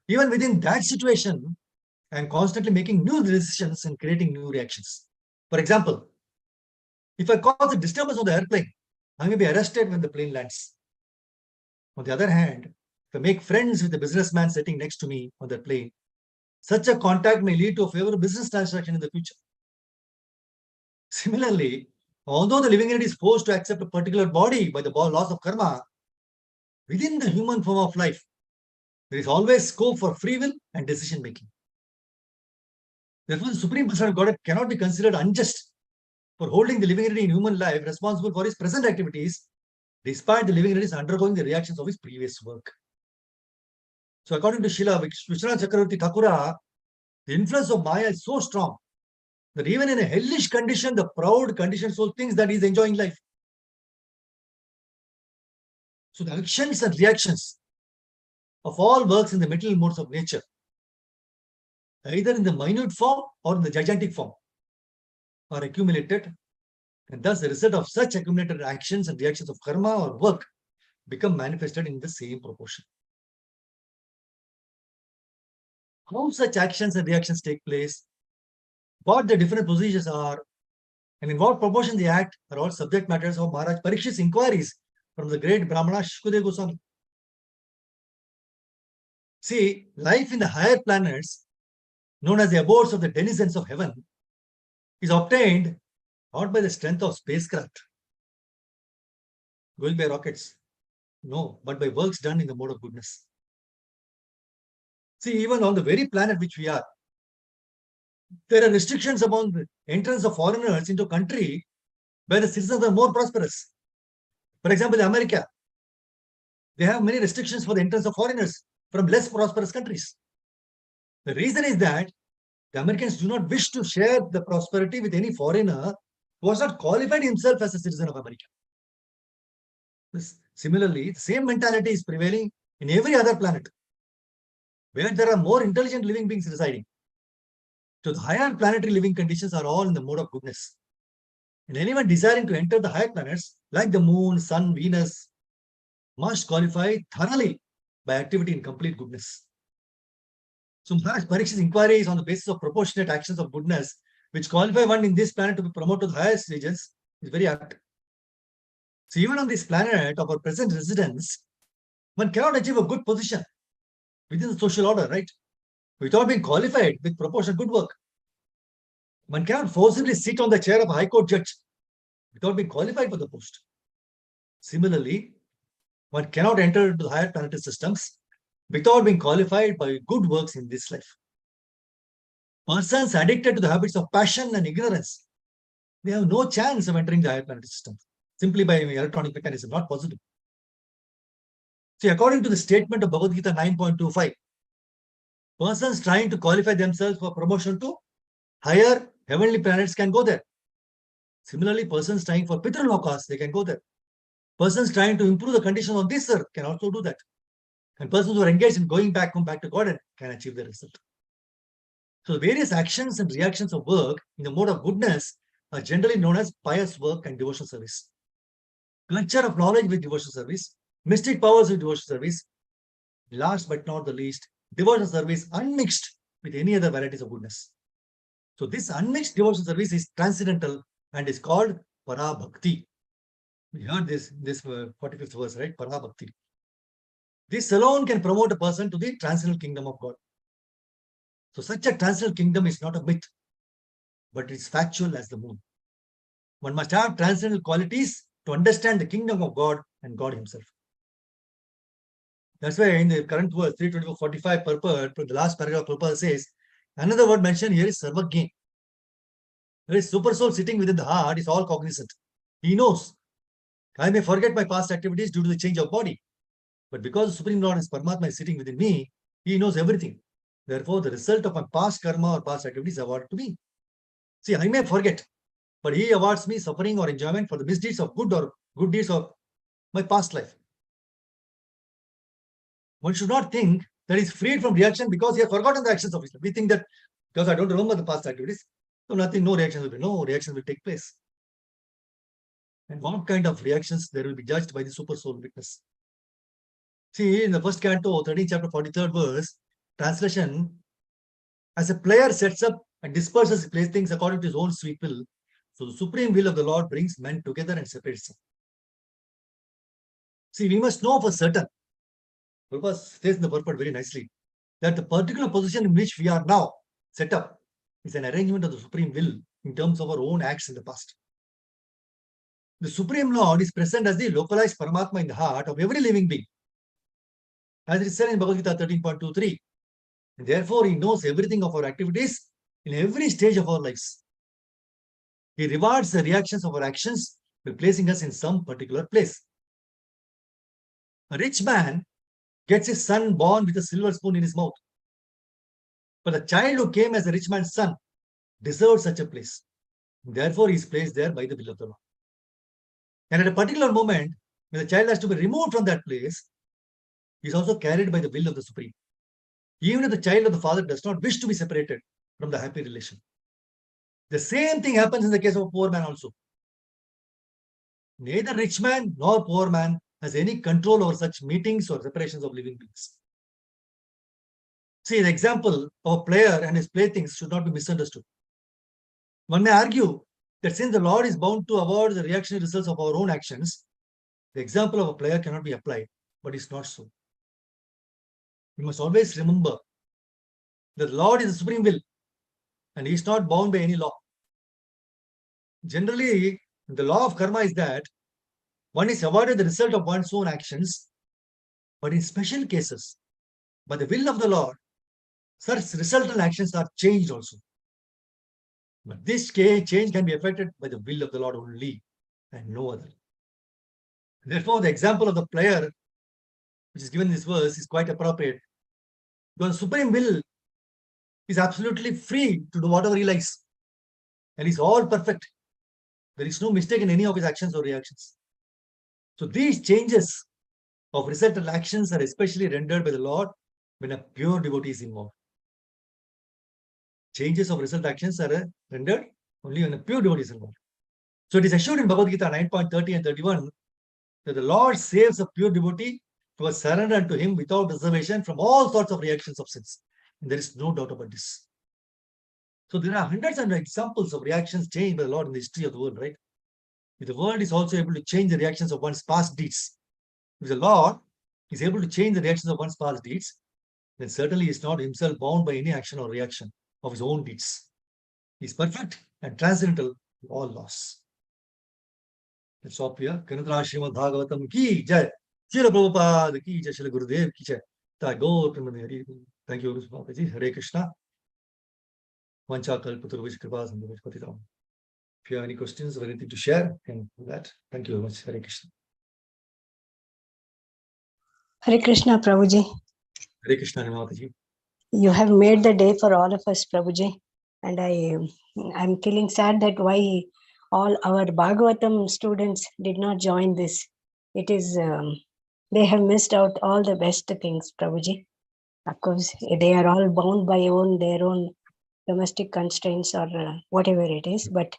Even within that situation, I am constantly making new decisions and creating new reactions. For example, if I cause a disturbance on the airplane, I may be arrested when the plane lands. On the other hand, if I make friends with the businessman sitting next to me on the plane, such a contact may lead to a favorable business transaction in the future. Similarly, although the living entity is forced to accept a particular body by the laws of karma, within the human form of life, there is always scope for free will and decision making. Therefore, the Supreme Personality of Godhead cannot be considered unjust for holding the living entity in human life responsible for his present activities, despite the living entity undergoing the reactions of his previous work. So, according to Srila Vishwanath Chakravarti Thakura, the influence of Maya is so strong that even in a hellish condition, the proud conditioned soul thinks that he is enjoying life. So, the actions and reactions of all works in the material modes of nature, either in the minute form or in the gigantic form, are accumulated, and thus the result of such accumulated actions and reactions of karma or work become manifested in the same proportion. How such actions and reactions take place, what the different positions are, and in what proportion they act are all subject matters of Maharaj Parikshit's inquiries from the great Brahmana Shukadeva Goswami. See, life in the higher planets, known as the abodes of the denizens of heaven, is obtained not by the strength of spacecraft, going by rockets, no, but by works done in the mode of goodness. See, even on the very planet which we are, there are restrictions upon the entrance of foreigners into a country where the citizens are more prosperous. For example, in America, they have many restrictions for the entrance of foreigners from less prosperous countries. The reason is that the Americans do not wish to share the prosperity with any foreigner who has not qualified himself as a citizen of America. Similarly, the same mentality is prevailing in every other planet where there are more intelligent living beings residing. So the higher planetary living conditions are all in the mode of goodness. And anyone desiring to enter the higher planets, like the moon, sun, Venus, must qualify thoroughly by activity in complete goodness. So Maharaj Parikshit's inquiry is on the basis of proportionate actions of goodness, which qualify one in this planet to be promoted to the higher stages, is very apt. So even on this planet of our present residence, one cannot achieve a good position within the social order, right? Without being qualified with proportionate good work. One cannot forcibly sit on the chair of a high court judge without being qualified for the post. Similarly, one cannot enter into the higher planetary systems without being qualified by good works in this life. Persons addicted to the habits of passion and ignorance, they have no chance of entering the higher planetary system simply by electronic mechanism, not possible. See, according to the statement of Bhagavad Gita 9.25, Persons trying to qualify themselves for promotion to higher heavenly planets can go there. Similarly, persons trying for Pitralokas, they can go there. Persons trying to improve the condition on this earth can also do that. And persons who are engaged in going back home, back to God, can achieve the result. So the various actions and reactions of work in the mode of goodness are generally known as pious work and devotional service. Culture of knowledge with devotional service, mystic powers with devotional service, last but not the least, devotional service unmixed with any other varieties of goodness. So this unmixed devotional service is transcendental and is called Parabhakti. We heard this 45th verse, right? Parabhakti. This alone can promote a person to the transcendental kingdom of God. So such a transcendental kingdom is not a myth, but it's factual as the moon. One must have transcendental qualities to understand the kingdom of God and God himself. That's why in the current verse, 324:45 purport, the last paragraph purport says, another word mentioned here is Sarvagya. There is super soul sitting within the heart is all cognizant. He knows. I may forget my past activities due to the change of body. But because the Supreme Lord is Paramatma is sitting within me, he knows everything. Therefore, the result of my past karma or past activities is awarded to me. See, I may forget, but he awards me suffering or enjoyment for the misdeeds of good deeds of my past life. One should not think that he's freed from reaction because he has forgotten the actions of his life. We think that because I don't remember the past activities, so nothing, no reaction will be. No reaction will take place. And what kind of reactions there will be judged by the super soul witness. See, in the first canto, 13th chapter, 43rd verse, translation, as a player sets up and disperses things according to his own sweet will, so the supreme will of the Lord brings men together and separates them. See, we must know for certain, Prabhupada says in the purport very nicely, that the particular position in which we are now set up is an arrangement of the supreme will in terms of our own acts in the past. The Supreme Lord is present as the localized Paramatma in the heart of every living being. As it is said in Bhagavad Gita 13.23, and therefore he knows everything of our activities in every stage of our lives. He rewards the reactions of our actions by placing us in some particular place. A rich man gets his son born with a silver spoon in his mouth. But the child who came as a rich man's son deserved such a place. Therefore, he is placed there by the will of the Lord. And at a particular moment, when the child has to be removed from that place, he is also carried by the will of the Supreme. Even if the child of the father does not wish to be separated from the happy relation. The same thing happens in the case of a poor man also. Neither rich man nor poor man has any control over such meetings or separations of living beings. See, the example of a player and his playthings should not be misunderstood. One may argue that since the Lord is bound to award the reactionary results of our own actions, the example of a player cannot be applied, but it's not so. We must always remember that the Lord is the supreme will and he is not bound by any law. Generally, the law of karma is that one is awarded the result of one's own actions, but in special cases, by the will of the Lord, such resultant actions are changed also. But this change can be effected by the will of the Lord only and no other. Therefore, the example of the player, which is given in this verse, is quite appropriate. Because the supreme will is absolutely free to do whatever he likes. And he's all perfect. There is no mistake in any of his actions or reactions. So these changes of resultant actions are especially rendered by the Lord when a pure devotee is involved. Changes of result actions are rendered only when a pure devotee is involved. So it is assured in Bhagavad Gita 9.30 and 31 that the Lord saves a pure devotee who has surrendered unto him without reservation from all sorts of reactions of sins. And there is no doubt about this. So there are hundreds of examples of reactions changed by the Lord in the history of the world, right? If the world is also able to change the reactions of one's past deeds, if the Lord is able to change the reactions of one's past deeds, then certainly he is not himself bound by any action or reaction of his own deeds. He is perfect and transcendental to all laws. Let's stop here. Kanatra Srimad Bhagavatam ki jai. Srila Prabhupada ki jai. Srila Gurudev ki jai. Thank you, Mataji. Hare Krishna. Vancha kalpaturvish kripa sandhuvish patitam. If you have any questions or anything to share, can do that. Thank you very much. Hare Krishna. Hare Krishna, Prabhuji. Hare Krishna, Mataji. You have made the day for all of us, Prabhuji. And I'm feeling sad that why all our Bhagavatam students did not join this. It is, they have missed out all the best things, Prabhuji. Of course, they are all bound by their own domestic constraints or whatever it is, but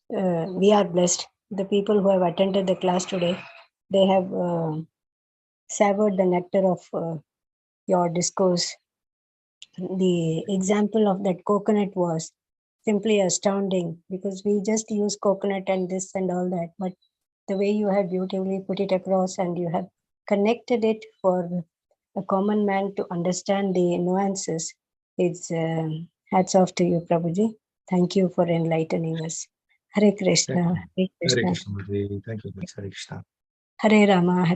we are blessed. The people who have attended the class today, they have savored the nectar of your discourse. The example of that coconut was simply astounding, because we just use coconut and this and all that, but the way you have beautifully put it across and you have connected it for a common man to understand the nuances, it's hats off to you, Prabhuji. Thank you for enlightening us. Hare Krishna, Hare Hare Krishna, Krishna, Mataji. Thank you very much. Hare Krishna. Hare Rama,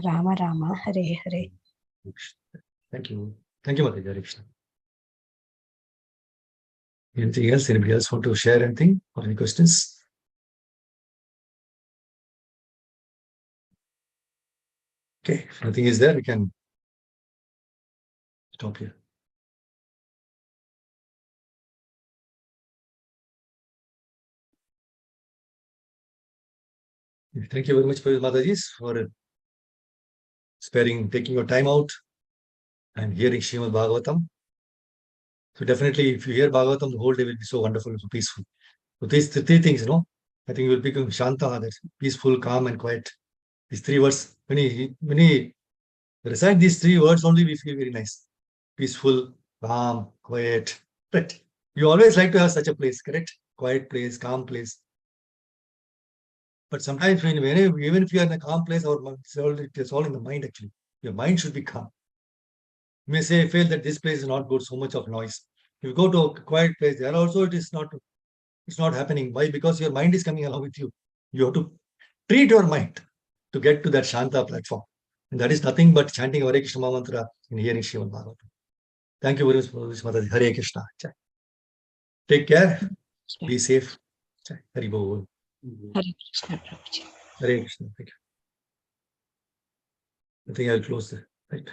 Rama Rama, Hare Hare. Thank you. Thank you, Mataji. Hare Krishna. Anything else? Anybody else want to share anything or any questions? Okay, if nothing is there, we can stop here. Thank you very much for your Matajis for taking your time out and hearing Srimad Bhagavatam. So definitely, if you hear Bhagavatam, the whole day will be so wonderful and so peaceful. So these three things, I think you will become Shanta, that's peaceful, calm, and quiet. These three words, when you recite these three words only, we feel very nice. Peaceful, calm, quiet. Right. You always like to have such a place, correct? Quiet place, calm place. But sometimes even if you are in a calm place, it's all in the mind actually. Your mind should be calm. You may say, feel that this place is not good, so much of noise. If you go to a quiet place, there also it's not happening. Why? Because your mind is coming along with you. You have to treat your mind to get to that Shanta platform. And that is nothing but chanting Hare Krishna mantra and hearing Srimad Bhagavatam. Thank you very much for this, Mataji. Hare Krishna. Take care. Be safe. Hari Bol. Hare Krishna, Prabhuji. Hare Krishna. Thank you. I think I'll close the right.